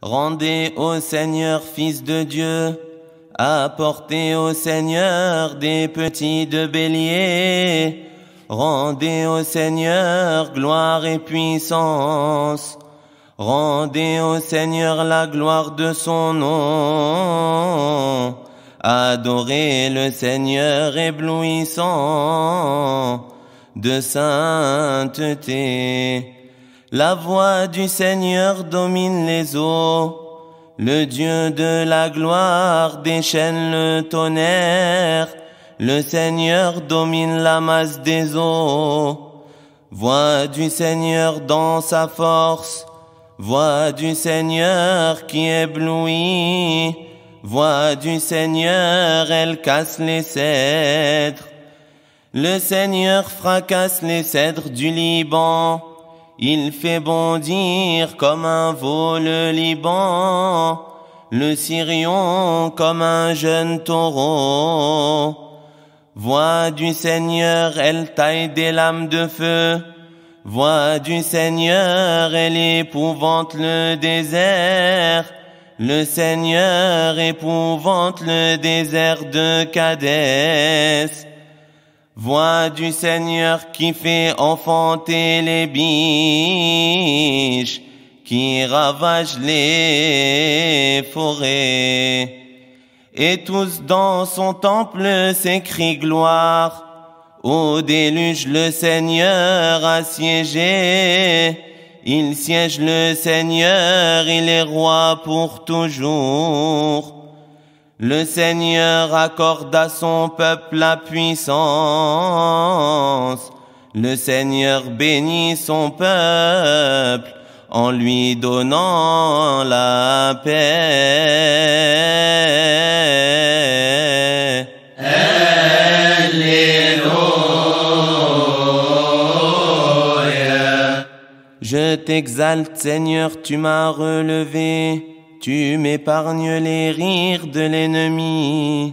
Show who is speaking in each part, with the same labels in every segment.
Speaker 1: Rendez au Seigneur, Fils de Dieu, apportez au Seigneur des petits de bélier. Rendez au Seigneur gloire et puissance. Rendez au Seigneur la gloire de son nom. Adorez le Seigneur éblouissant de sainteté. La voix du Seigneur domine les eaux. Le Dieu de la gloire déchaîne le tonnerre. Le Seigneur domine la masse des eaux. Voix du Seigneur dans sa force. Voix du Seigneur qui éblouit. Voix du Seigneur, elle casse les cèdres. Le Seigneur fracasse les cèdres du Liban. Il fait bondir comme un veau le Liban, le Sirion comme un jeune taureau. Voix du Seigneur, elle taille des lames de feu. Voix du Seigneur, elle épouvante le désert. Le Seigneur épouvante le désert de Kadès. Voix du Seigneur qui fait enfanter les biches, qui ravage les forêts. Et tous dans son temple s'écrient gloire. Au déluge le Seigneur a siégé. Il siège le Seigneur, il est roi pour toujours. Le Seigneur accorde à son peuple la puissance. Le Seigneur bénit son peuple en lui donnant la paix. Alléluia. Je t'exalte, Seigneur, tu m'as relevé. Tu m'épargnes les rires de l'ennemi.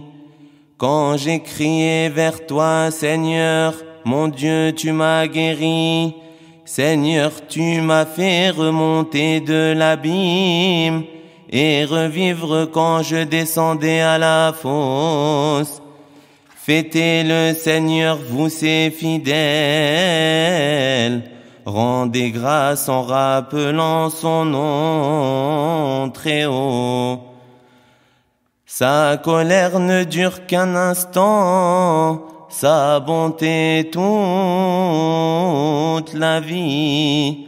Speaker 1: Quand j'ai crié vers toi, Seigneur, mon Dieu, tu m'as guéri. Seigneur, tu m'as fait remonter de l'abîme et revivre quand je descendais à la fosse. Fêtez le Seigneur, vous ses fidèles. Rendez grâce en rappelant son nom très haut. Sa colère ne dure qu'un instant, sa bonté toute la vie.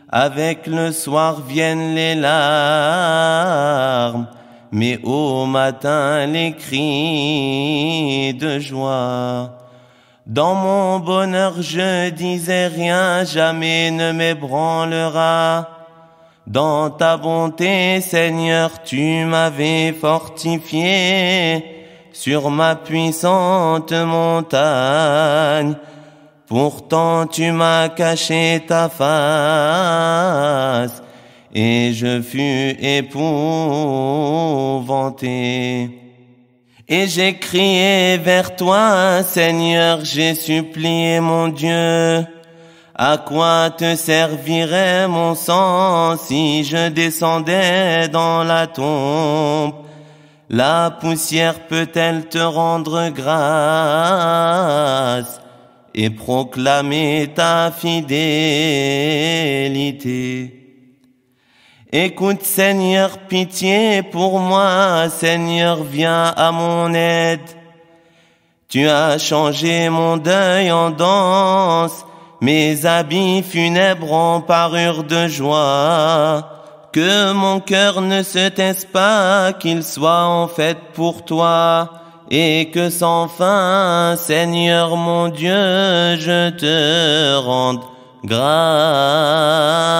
Speaker 1: Avec le soir viennent les larmes, mais au matin les cris de joie. Dans mon bonheur je disais rien, jamais ne m'ébranlera. Dans ta bonté, Seigneur, tu m'avais fortifié sur ma puissante montagne. Pourtant tu m'as caché ta face et je fus épouvanté. Et j'ai crié vers toi, Seigneur, j'ai supplié mon Dieu. À quoi te servirait mon sang si je descendais dans la tombe? La poussière peut-elle te rendre grâce et proclamer ta fidélité? Écoute, Seigneur, pitié pour moi, Seigneur, viens à mon aide. Tu as changé mon deuil en danse, mes habits funèbres en parure de joie. Que mon cœur ne se taise pas, qu'il soit en fête pour toi, et que sans fin, Seigneur mon Dieu, je te rende grâce.